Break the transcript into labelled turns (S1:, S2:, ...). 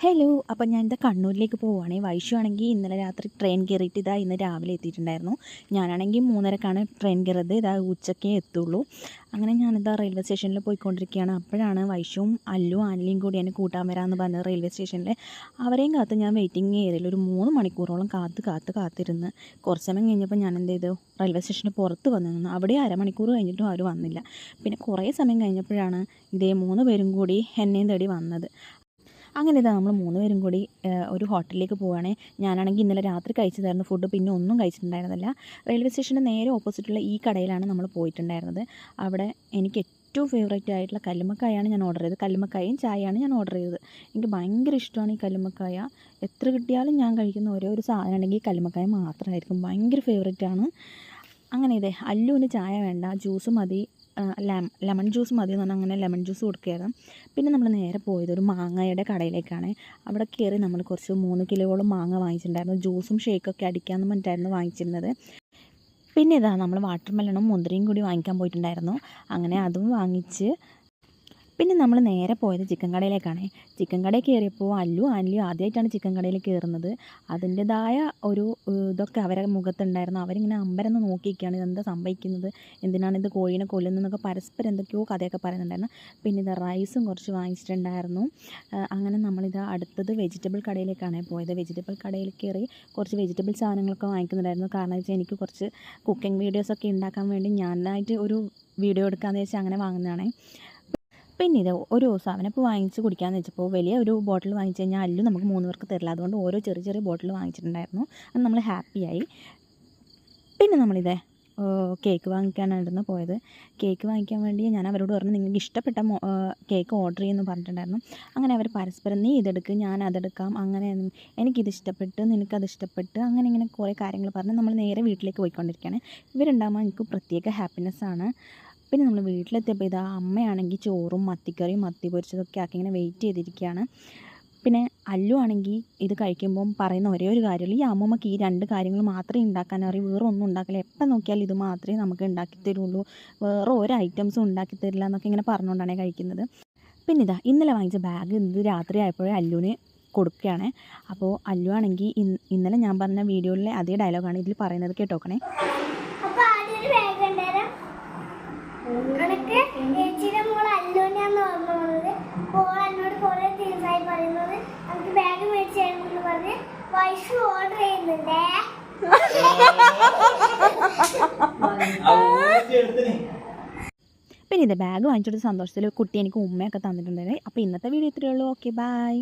S1: Hello, അപ്പോൾ ഞാൻ ഇതാ കണ്ണൂരിലേക്ക് പോവുകയാണേ. വൈഷു ആണെങ്കിൽ ഇന്നലെ രാത്രി ട്രെയിൻ കയറിയിട്ട് ഇന്ന് രാവിലെ എത്തിയിട്ടുണ്ടായിരുന്നു. ഞാനാണെങ്കിൽ 3:30ക്കാണ് ട്രെയിൻ കയറിയത്. ഉച്ചക്കേ എത്തുള്ളൂ. അങ്ങനെ ഞാനിതാ റെയിൽവേ സ്റ്റേഷനിൽ പോയിക്കൊണ്ടിരിക്കുകയാണ്. അപ്പോഴാണ് വൈഷുവും അല്ലും ആൻലിയും കൂടി എന്നെ കൂട്ടാൻ വരാമെന്ന് പറഞ്ഞത് റെയിൽവേ സ്റ്റേഷനിൽ. അവരെയും കാത്ത് ഞാൻ വെയിറ്റിംഗ് ഏരിയയിൽ ഒരു 3 മണിക്കൂറോളം കാത്തിരുന്ന് കുറച്ച് സമയം കഴിഞ്ഞപ്പോൾ ഞാൻ എന്ത് ചെയ്തു, റെയിൽവേ സ്റ്റേഷന് പുറത്ത് വന്ന് നിന്നു. അവിടെ അരമണിക്കൂർ കഴിഞ്ഞിട്ടും അവർ വന്നില്ല. പിന്നെ കുറേ സമയം കഴിഞ്ഞപ്പോഴാണ് 3 പേരും കൂടി എന്നെയും തേടി വന്നത്. അങ്ങനെ നമ്മൾ 3 പേരും കൂടി ഒരു ഹോട്ടലിലേക്ക് പോവുകയാണേ. ഞാനാണെങ്കിൽ ഇന്നലെ രാത്രി കഴിച്ചതായിരുന്നു ഫുഡ്, പിന്നെ ഒന്നും കഴിച്ചിട്ടുണ്ടായിരുന്നില്ല. റെയിൽവേ സ്റ്റേഷൻ്റെ നേരെ ഓപ്പോസിറ്റുള്ള ഈ കടയിലാണ് നമ്മൾ പോയിട്ടുണ്ടായിരുന്നത്. അവിടെ എനിക്ക് ഏറ്റവും ഫേവറേറ്റ് ആയിട്ടുള്ള കല്ലുമ്മക്കായാണ് ഞാൻ ഓർഡർ ചെയ്തത്. കല്ലുമ്മക്കായും ചായയാണ് ഞാൻ ഓർഡർ ചെയ്തത്. എനിക്ക് ഭയങ്കര ഇഷ്ടമാണ് ഈ കല്ലുമ്മക്കായ. എത്ര കിട്ടിയാലും ഞാൻ കഴിക്കുന്ന ഒരേ ഒരു സാധനം ഉണ്ടെങ്കിൽ കല്ലുമ്മക്കായ മാത്രമായിരിക്കും. ഭയങ്കര ഫേവറേറ്റാണ്. അങ്ങനെ അല്ലുവിന് ചായ വേണ്ട, ജ്യൂസ് മതി, ലെമൺ ജ്യൂസ് മതി എന്ന് പറഞ്ഞാൽ അങ്ങനെ ലെമൺ ജ്യൂസ് കൊടുക്കുകയായിരുന്നു. പിന്നെ നമ്മൾ നേരെ പോയത് ഒരു മാങ്ങയുടെ കടയിലേക്കാണ്. അവിടെ കയറി നമ്മൾ കുറച്ച് 3 കിലോയോളം മാങ്ങ വാങ്ങിച്ചിട്ടുണ്ടായിരുന്നു. ജ്യൂസും ഷേക്കൊക്കെ അടിക്കാമെന്ന് പറഞ്ഞിട്ടായിരുന്നു വാങ്ങിച്ചിരുന്നത്. പിന്നെ നമ്മൾ വാട്ടർ മെലണും മുന്തിരിയും കൂടി വാങ്ങിക്കാൻ പോയിട്ടുണ്ടായിരുന്നു. അങ്ങനെ അതും വാങ്ങിച്ച് പിന്നെ നമ്മൾ നേരെ പോയത് ചിക്കൻ കടയിലേക്കാണ്. ചിക്കൻ കടയിൽ കയറിയപ്പോൾ അല്ലു ആൻലിയും ആദ്യമായിട്ടാണ് ചിക്കൻ കടയിൽ കയറുന്നത്. അതിൻ്റെതായ ഒരു ഇതൊക്കെ അവരുടെ മുഖത്തുണ്ടായിരുന്നു. അവരിങ്ങനെ അമ്പരന്ന് നോക്കിയിരിക്കുകയാണ്, ഇതെന്താ സംഭവിക്കുന്നത്, എന്തിനാണ് ഇത് കോഴീനെ കൊല്ലുന്നതെന്നൊക്കെ പരസ്പരം എന്തൊക്കെയോ കഥയൊക്കെ പറയുന്നുണ്ടായിരുന്നു. പിന്നെ റൈസും കുറച്ച് വാങ്ങിച്ചിട്ടുണ്ടായിരുന്നു. അങ്ങനെ അടുത്തത് വെജിറ്റബിൾ കടയിലേക്കാണ് പോയത്. വെജിറ്റബിൾ കടയിൽ കയറി കുറച്ച് വെജിറ്റബിൾ സാധനങ്ങളൊക്കെ വാങ്ങിക്കുന്നുണ്ടായിരുന്നു. കാരണം വെച്ചാൽ എനിക്ക് കുറച്ച് കുക്കിംഗ് വീഡിയോസൊക്കെ ഉണ്ടാക്കാൻ വേണ്ടി ഞാനായിട്ട് ഒരു വീഡിയോ എടുക്കാമെന്ന് വെച്ചാൽ അങ്ങനെ വാങ്ങുന്നതാണ്. പിന്നെ ഒരു സാവനപ്പ് വാങ്ങിച്ച് കുടിക്കാമെന്ന് വെച്ചപ്പോൾ വലിയ ഒരു ബോട്ടിൽ വാങ്ങിച്ച് കഴിഞ്ഞാൽ അല്ലും നമുക്ക് 3 പേർക്ക് തരില്ല. അതുകൊണ്ട് ഓരോ ചെറിയ ചെറിയ ബോട്ടിൽ വാങ്ങിച്ചിട്ടുണ്ടായിരുന്നു. അത് നമ്മൾ ഹാപ്പിയായി. പിന്നെ കേക്ക് വാങ്ങിക്കാനായിരുന്നു പോയത്. കേക്ക് വാങ്ങിക്കാൻ വേണ്ടി ഞാൻ അവരോട് പറഞ്ഞു, നിങ്ങൾക്ക് ഇഷ്ടപ്പെട്ട കേക്ക് ഓർഡർ ചെയ്യുമെന്ന് പറഞ്ഞിട്ടുണ്ടായിരുന്നു. അങ്ങനെ അവർ പരസ്പരം നീ ഇതെടുക്ക്, ഞാൻ അതെടുക്കാം, അങ്ങനെ എനിക്കിത് ഇഷ്ടപ്പെട്ട് നിനക്കത് ഇഷ്ടപ്പെട്ട് അങ്ങനെ ഇങ്ങനെ കുറേ കാര്യങ്ങൾ പറഞ്ഞ് നമ്മൾ നേരെ വീട്ടിലേക്ക് പോയിക്കൊണ്ടിരിക്കുകയാണ്. ഇവരുണ്ടാകുമ്പോൾ എനിക്ക് പ്രത്യേക ഹാപ്പിനെസ്സാണ്. പിന്നെ നമ്മൾ വീട്ടിലെത്തിയപ്പോൾ അമ്മയാണെങ്കിൽ ചോറും മത്തിക്കറിയും മത്തി പൊരിച്ചതൊക്കെ ആക്കി ഇങ്ങനെ വെയിറ്റ് ചെയ്തിരിക്കുകയാണ്. പിന്നെ അല്ലു ആണെങ്കിൽ ഇത് കഴിക്കുമ്പം പറയുന്ന ഒരേ ഒരു കാര്യമുള്ളൂ, ഈ അമ്മമ്മക്ക് ഈ 2 കാര്യങ്ങൾ മാത്രമേ ഉണ്ടാക്കാൻ അറിയൂ, വേറെ ഒന്നും ഉണ്ടാക്കില്ല, എപ്പം നോക്കിയാലും ഇത് മാത്രമേ നമുക്ക് ഉണ്ടാക്കി തരുള്ളൂ, വേറെ ഒരു ഐറ്റംസും ഉണ്ടാക്കി തരില്ല എന്നൊക്കെ ഇങ്ങനെ പറഞ്ഞുകൊണ്ടാണ് കഴിക്കുന്നത്. പിന്നെ ഇന്നലെ വാങ്ങിച്ച ബാഗ് ഇത് രാത്രി ആയപ്പോഴേ അല്ലുവിന് കൊടുക്കുകയാണ്. അപ്പോൾ അല്ലു ആണെങ്കിൽ ഇന്നലെ ഞാൻ പറഞ്ഞ വീഡിയോയിലെ അതേ ഡയലോഗാണ് ഇതിൽ പറയുന്നത്, കേട്ടോക്കണേ.
S2: എനിക്ക് ചേച്ചിയുടെ മോൾ അല്ലോനാന്ന് പറഞ്ഞത്, എന്നോട് കുറെ ദിവസമായി പറയുന്നത് നമുക്ക് ബാഗ് മേടിച്ച് തരണമെന്ന് പറഞ്ഞ് വൈഷു ഓർഡർ ചെയ്യുന്നുണ്ടേ.
S1: പിന്നെ ബാഗ് വാങ്ങിച്ചെടുത്ത സന്തോഷത്തിൽ കുട്ടി എനിക്ക് ഉമ്മയൊക്കെ തന്നിട്ടുണ്ടായിരുന്നു. അപ്പോൾ ഇന്നത്തെ വീഡിയോ ഇത്രയേ ഉള്ളൂ. Okay, by.